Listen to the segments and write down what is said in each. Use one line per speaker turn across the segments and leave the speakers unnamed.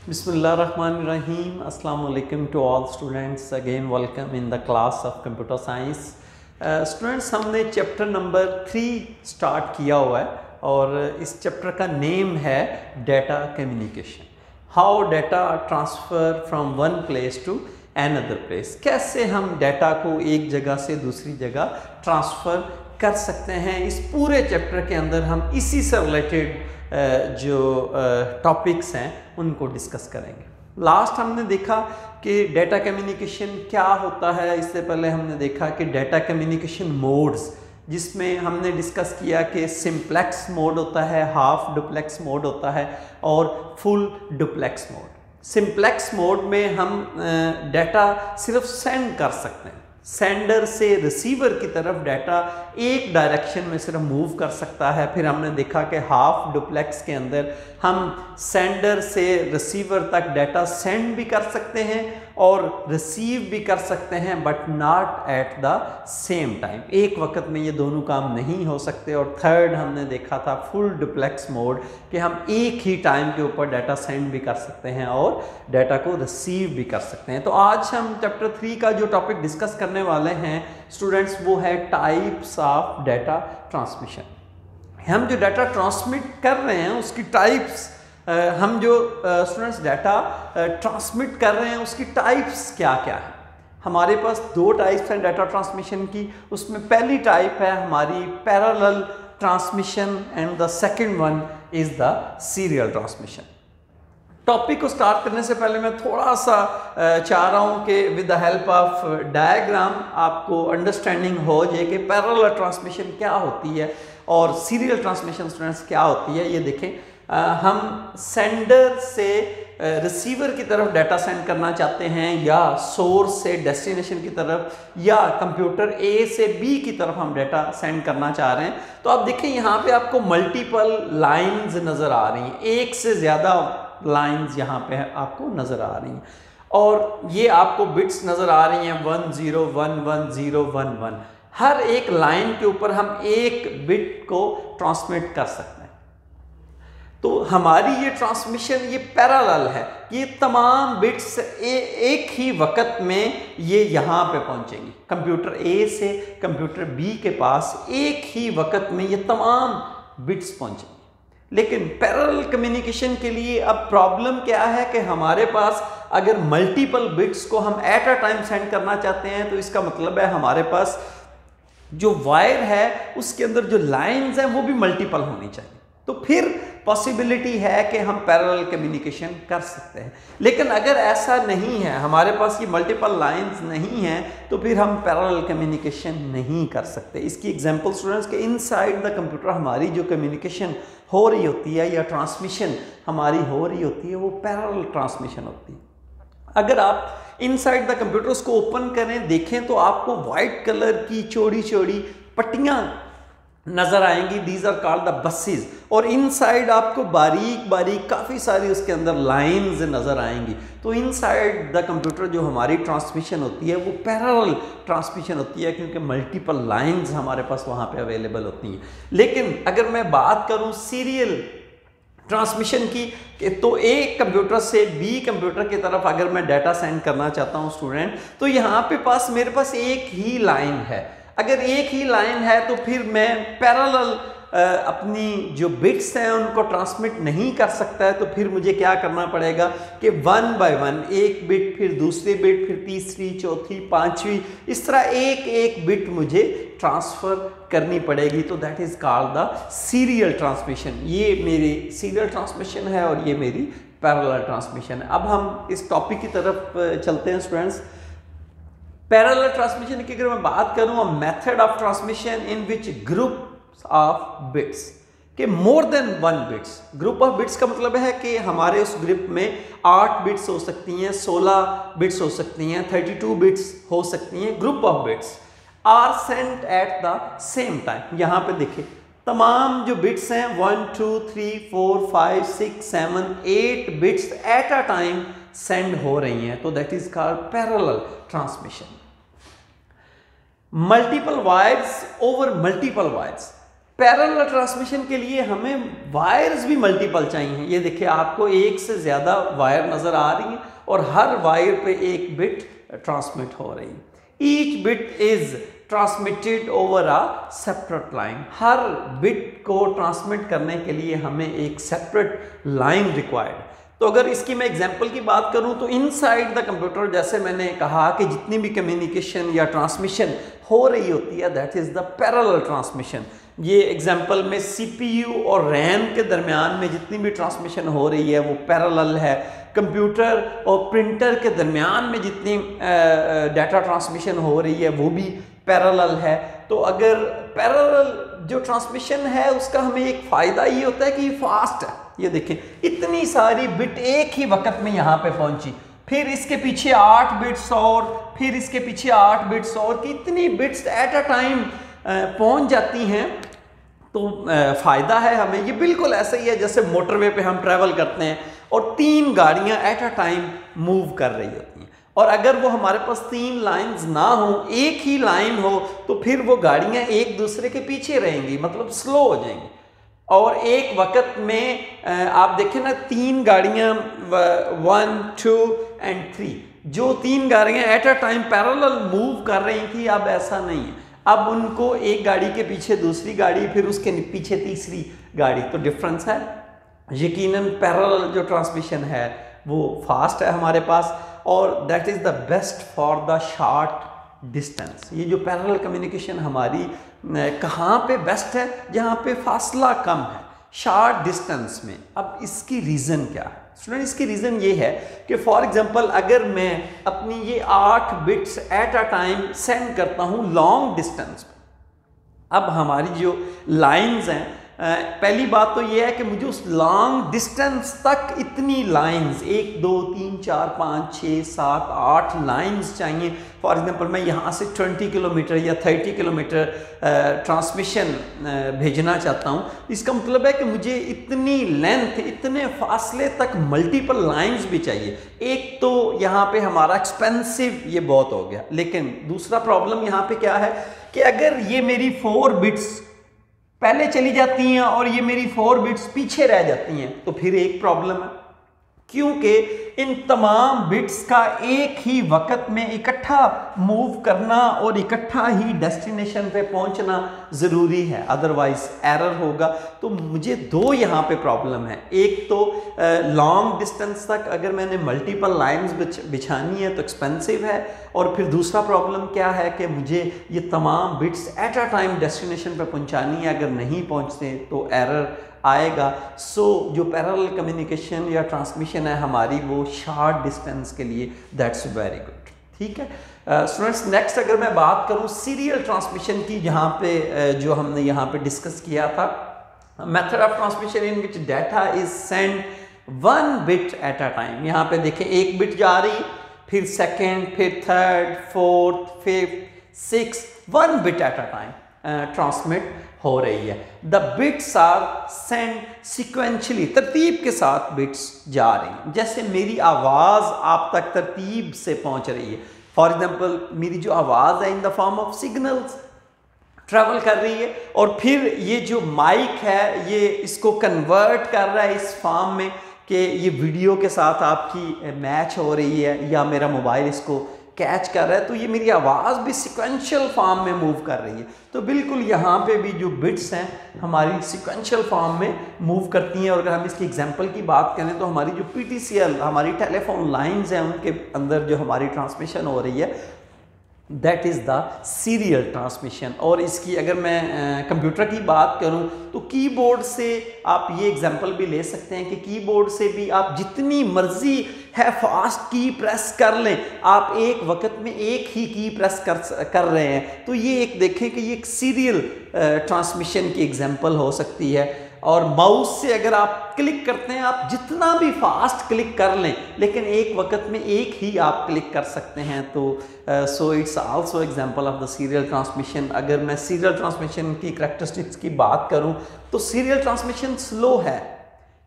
Bismillahirrahmanirrahim. Assalamu alaikum to all students. Again welcome in the class of computer science. Students हमने chapter number 3 start किया हुआ है और इस चैप्टर का नेम है data communication. How data transfer from one place to another place. कैसे हम डेटा को एक जगह से दूसरी जगह ट्रांसफ़र कर सकते हैं. इस पूरे चैप्टर के अंदर हम इसी से रिलेटेड जो टॉपिक्स हैं उनको डिस्कस करेंगे. लास्ट हमने देखा कि डेटा कम्युनिकेशन क्या होता है. इससे पहले हमने देखा कि डेटा कम्युनिकेशन मोड्स, जिसमें हमने डिस्कस किया कि सिंप्लेक्स मोड होता है, हाफ डुप्लेक्स मोड होता है और full duplex mode. Simplex mode में हम डेटा सिर्फ सेंड कर सकते हैं. सेंडर से रिसीवर की तरफ डाटा एक डायरेक्शन में सिर्फ मूव कर सकता है. फिर हमने देखा कि हाफ डुप्लेक्स के अंदर हम सेंडर से रिसीवर तक डाटा सेंड भी कर सकते हैं और रिसीव भी कर सकते हैं, but not at the same time. एक वक्त में ये दोनों काम नहीं हो सकते. और थर्ड हमने देखा था फुल डुप्लेक्स मोड, कि हम एक ही टाइम के ऊपर डाटा सेंड भी कर सकते हैं और डाटा को रिसीव भी कर सकते हैं. तो आज हम चैप्टर 3 का जो टॉपिक डिस्कस करने वाले हैं स्टूडेंट्स, वो है टाइप्स ऑफ डाटा ट्रांसमिशन. हम जो डाटा ट्रांसमिट कर रहे हैं उसकी टाइप्स, हम जो स्टूडेंट्स डाटा ट्रांसमिट कर रहे हैं उसकी टाइप्स क्या क्या है. हमारे पास दो टाइप्स हैं डाटा ट्रांसमिशन की. उसमें पहली टाइप है हमारी parallel transmission and the second one is the serial transmission. Topic को स्टार्ट करने से पहले मैं थोड़ा सा चाह रहा हूँ कि with the help of diagram आपको अंडरस्टैंडिंग हो जाए कि पैरेलल ट्रांसमिशन क्या होती है और सीरियल ट्रांसमिशन स्टूडेंट्स क्या होती है. ये देखें, हम सेंडर से रिसीवर की तरफ डाटा सेंड करना चाहते हैं, या सोर्स से डेस्टिनेशन की तरफ, या कंप्यूटर ए से बी की तरफ हम डाटा सेंड करना चाह रहे हैं. तो आप देखें यहाँ पे आपको मल्टीपल लाइंस नज़र आ रही हैं. एक से ज़्यादा लाइंस यहाँ पे आपको नज़र आ रही हैं और ये आपको बिट्स नज़र आ रही हैं 1 0 1 1 0 1 1. हर एक लाइन के ऊपर हम एक बिट को ट्रांसमिट कर सकते हैं. तो हमारी ये ट्रांसमिशन ये पैरेलल है. ये तमाम बिट्स एक ही वक्त में ये यहाँ पे पहुँचेंगी. कंप्यूटर ए से कंप्यूटर बी के पास एक ही वक्त में ये तमाम बिट्स पहुँचेंगी. लेकिन पैरेलल कम्युनिकेशन के लिए अब प्रॉब्लम क्या है कि हमारे पास अगर मल्टीपल बिट्स को हम एट अ टाइम सेंड करना चाहते हैं, तो इसका मतलब है हमारे पास जो वायर है उसके अंदर जो लाइंस हैं वो भी मल्टीपल होनी चाहिए. तो फिर पॉसिबिलिटी है कि हम पैरेलल कम्युनिकेशन कर सकते हैं. लेकिन अगर ऐसा नहीं है, हमारे पास ये मल्टीपल लाइंस नहीं हैं, तो फिर हम पैरेलल कम्युनिकेशन नहीं कर सकते. इसकी एग्जांपल स्टूडेंट्स के इनसाइड द कंप्यूटर हमारी जो कम्युनिकेशन हो रही होती है या ट्रांसमिशन हमारी हो रही होती है वो पैरेलल ट्रांसमिशन होती है. अगर आप इनसाइड द कंप्यूटर उसको ओपन करें, देखें, तो आपको वाइट कलर की चौड़ी चौड़ी पट्टियां नजर आएंगी. These are called the buses. और इनसाइड आपको बारीक बारीक काफ़ी सारी उसके अंदर लाइंस नज़र आएंगी. तो इनसाइड द कंप्यूटर जो हमारी ट्रांसमिशन होती है वो पैरेलल ट्रांसमिशन होती है, क्योंकि मल्टीपल लाइंस हमारे पास वहाँ पे अवेलेबल होती हैं. लेकिन अगर मैं बात करूँ सीरियल ट्रांसमिशन की, तो एक कंप्यूटर से बी कंप्यूटर की तरफ अगर मैं डाटा सेंड करना चाहता हूँ स्टूडेंट, तो यहाँ पे पास मेरे पास एक ही लाइन है. अगर एक ही लाइन है तो फिर मैं पैरेलल अपनी जो बिट्स हैं उनको ट्रांसमिट नहीं कर सकता है. तो फिर मुझे क्या करना पड़ेगा कि 1 बाय 1 एक बिट, फिर दूसरी बिट, फिर तीसरी, चौथी, पांचवी, इस तरह एक एक बिट मुझे ट्रांसफ़र करनी पड़ेगी. तो that is called the serial transmission. ये मेरी सीरियल ट्रांसमिशन है और ये मेरी पैरेलल ट्रांसमिशन है. अब हम इस टॉपिक की तरफ चलते हैं स्टूडेंट्स. पैरेलल ट्रांसमिशन की अगर मैं बात करूं, a method of transmission in which groups of bits, k more than 1 bits. Group of bits का मतलब है कि हमारे उस ग्रुप में 8 बिट्स हो सकती हैं, 16 बिट्स हो सकती हैं, 32 बिट्स हो सकती हैं. Group of bits are sent at the same time. यहाँ पे देखिए तमाम जो बिट्स हैं 1 2 3 4 5 6 7 8 bits eight a time send हो रही हैं. तो that is called parallel transmission. Multiple wires over multiple wires. Parallel transmission के लिए हमें वायर्स भी मल्टीपल चाहिए। ये देखिए आपको एक से ज़्यादा वायर नज़र आ रही हैं और हर वायर पे एक बिट ट्रांसमिट हो रही है। Each bit is transmitted over a separate line. Her bit को ट्रांसमिट करने के लिए हमें एक सेपरेट लाइन रिक्वायर्ड। तो अगर इसकी मैं एग्जांपल की बात करूं तो इनसाइड द कंप्यूटर जैसे मैंने कहा कि जितनी भी कम्युनिकेशन या ट्रांसमिशन हो रही होती है that is the parallel transmission. ये एग्जांपल में सीपीयू और रैम के दरमियान में जितनी भी ट्रांसमिशन हो रही है वो पैरेलल है। कंप्यूटर और प्रिंटर के दरमियान में जितनी डाटा ट्रांसमिशन हो रही है वो भी पैरेलल है। तो अगर पैरेलल जो ट्रांसमिशन है उसका हमें एक फ़ायदा ये होता है कि ये फास्ट है। ये देखें इतनी सारी बिट एक ही वक्त में यहाँ पे पहुंची, फिर इसके पीछे 8 बिट्स और फिर इसके पीछे 8 बिट्स और, कितनी बिट्स एट अ टाइम पहुंच जाती हैं। तो फ़ायदा है हमें। ये बिल्कुल ऐसा ही है जैसे मोटरवे पे हम ट्रैवल करते हैं और 3 गाड़ियाँ एट अ टाइम मूव कर रही होती हैं, और अगर वो हमारे पास 3 लाइंस ना हो, एक ही लाइन हो, तो फिर वो गाड़ियाँ एक दूसरे के पीछे रहेंगी, मतलब स्लो हो जाएंगी। और एक वक्त में आप देखें ना 3 गाड़ियाँ 1, 2 एंड 3, जो 3 गाड़ियाँ eight a time parallel move कर रही थी, अब ऐसा नहीं है। अब उनको एक गाड़ी के पीछे दूसरी गाड़ी, फिर उसके पीछे तीसरी गाड़ी, तो डिफरेंस है। यकीनन पैरेलल जो ट्रांसमिशन है वो फास्ट है हमारे पास, और that is the best for the short distance. ये जो पैरेलल कम्युनिकेशन हमारी कहाँ पे बेस्ट है? जहाँ पे फासला कम है, शॉर्ट डिस्टेंस में। अब इसकी रीज़न क्या है स्टूडेंट? इसकी रीज़न ये है कि फॉर एग्जांपल अगर मैं अपनी ये 8 bits eight a time send करता हूँ लॉन्ग डिस्टेंस पे, अब हमारी जो लाइंस हैं, पहली बात तो ये है कि मुझे उस लॉन्ग डिस्टेंस तक इतनी लाइंस 1, 2, 3, 4, 5, 6, 7, 8 लाइंस चाहिए। फॉर एग्जांपल मैं यहाँ से 20 किलोमीटर या 30 किलोमीटर ट्रांसमिशन भेजना चाहता हूँ। इसका मतलब है कि मुझे इतनी लेंथ, इतने फासले तक मल्टीपल लाइंस भी चाहिए। एक तो यहाँ पे हमारा एक्सपेंसिव ये बहुत हो गया, लेकिन दूसरा प्रॉब्लम यहाँ पे क्या है कि अगर ये मेरी 4 बिट्स पहले चली जाती हैं और ये मेरी 4 बिट्स पीछे रह जाती हैं, तो फिर एक प्रॉब्लम है, क्योंकि इन तमाम बिट्स का एक ही वक्त में इकट्ठा मूव करना और इकट्ठा ही डेस्टिनेशन पे पहुंचना ज़रूरी है, अदरवाइज एरर होगा। तो मुझे 2 यहाँ पे प्रॉब्लम है। एक तो लॉन्ग डिस्टेंस तक अगर मैंने मल्टीपल लाइंस बिछानी है तो एक्सपेंसिव है, और फिर दूसरा प्रॉब्लम क्या है कि मुझे ये तमाम bits eight a time destination पे पहुंचानी है, अगर नहीं पहुंचते तो एरर आएगा। सो जो पैरेलल कम्युनिकेशन या ट्रांसमिशन है हमारी वो शॉर्ट डिस्टेंस के लिए दैट्स वेरी गुड। ठीक है स्टूडेंट्स, नेक्स्ट अगर मैं बात करूं सीरियल ट्रांसमिशन की, जहां पे जो हमने यहाँ पे डिस्कस किया था, method of transmission in which data is send 1 bit at a time. यहाँ पे देखें 1 बिट जा रही, फिर सेकेंड, फिर third, fourth, fifth, six, 1 bit at a time transmit हो रही है। The bits are send sequentially, तरतीब के साथ बिट्स जा रही हैं। जैसे मेरी आवाज़ आप तक तरतीब से पहुंच रही है। फॉर एग्जांपल मेरी जो आवाज़ है in the form of signals travel कर रही है, और फिर ये जो माइक है ये इसको कन्वर्ट कर रहा है इस फॉर्म में कि ये वीडियो के साथ आपकी मैच हो रही है, या मेरा मोबाइल इसको कैच कर रहा है, तो ये मेरी आवाज़ भी सिक्वेंशियल फॉर्म में मूव कर रही है। तो बिल्कुल यहाँ पे भी जो बिट्स हैं हमारी सिक्वेंशियल फॉर्म में मूव करती हैं। और अगर हम इसकी एग्जांपल की बात करें तो हमारी जो PTCL हमारी टेलीफोन लाइंस हैं उनके अंदर जो हमारी ट्रांसमिशन हो रही है that is the serial transmission. और इसकी अगर मैं कंप्यूटर की बात करूं तो कीबोर्ड से आप ये एग्जांपल भी ले सकते हैं कि कीबोर्ड से भी आप जितनी मर्जी है फास्ट की प्रेस कर लें, आप एक वक्त में एक ही की प्रेस कर रहे हैं, तो ये एक देखें कि ये एक सीरियल ट्रांसमिशन की एग्जांपल हो सकती है। और माउस से अगर आप क्लिक करते हैं, आप जितना भी फास्ट क्लिक कर लें, लेकिन एक वक्त में एक ही आप क्लिक कर सकते हैं। तो so it's also example of the serial transmission. अगर मैं सीरियल ट्रांसमिशन की करैक्टरिस्टिक्स की बात करूं तो सीरियल ट्रांसमिशन स्लो है,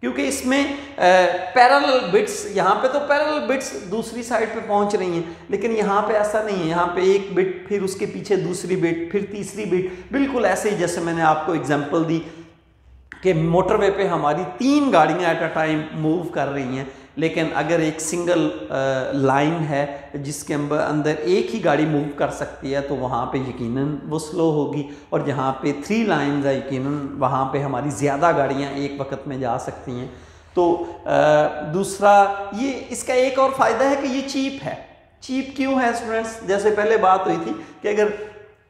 क्योंकि इसमें पैरेलल बिट्स, यहाँ पे तो पैरेलल बिट्स दूसरी साइड पे पहुंच रही हैं, लेकिन यहाँ पे ऐसा नहीं है। यहाँ पे एक बिट, फिर उसके पीछे दूसरी बिट, फिर तीसरी बिट, बिल्कुल ऐसे ही जैसे मैंने आपको एग्जांपल दी कि मोटरवे पे हमारी 3 गाड़ियाँ एट अ टाइम मूव कर रही हैं, लेकिन अगर एक सिंगल लाइन है जिसके अंदर एक ही गाड़ी मूव कर सकती है तो वहाँ पे यकीनन वो स्लो होगी, और जहाँ पे 3 लाइन्स है यकीनन वहाँ पे हमारी ज़्यादा गाड़ियाँ एक वक्त में जा सकती हैं। तो दूसरा ये इसका एक और फ़ायदा है कि ये चीप है। चीप क्यों है स्टूडेंट्स? जैसे पहले बात हुई थी कि अगर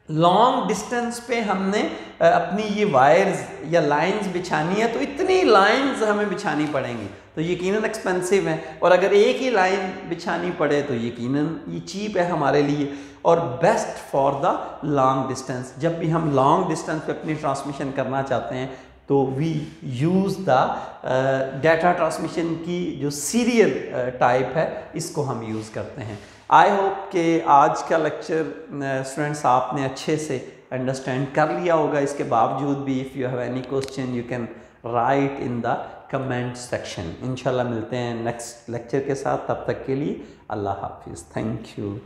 लॉन्ग डिस्टेंस पे हमने अपनी ये वायर्स या लाइंस बिछानी है तो इतनी लाइंस हमें बिछानी पड़ेंगी, तो यकीनन एक्सपेंसिव है। और अगर एक ही लाइन बिछानी पड़े तो यकीनन ये चीप है हमारे लिए और best for the long distance. जब भी हम लॉन्ग डिस्टेंस पे अपनी ट्रांसमिशन करना चाहते हैं तो we use the data transmission की जो सीरियल टाइप है इसको हम यूज़ करते हैं। आई होप कि आज का लेक्चर स्टूडेंट्स आपने अच्छे से अंडरस्टैंड कर लिया होगा। इसके बावजूद भी if you have any question you can write in the comment section. इंशाल्लाह मिलते हैं नेक्स्ट लेक्चर के साथ, तब तक के लिए अल्लाह हाफिज़, थैंक यू।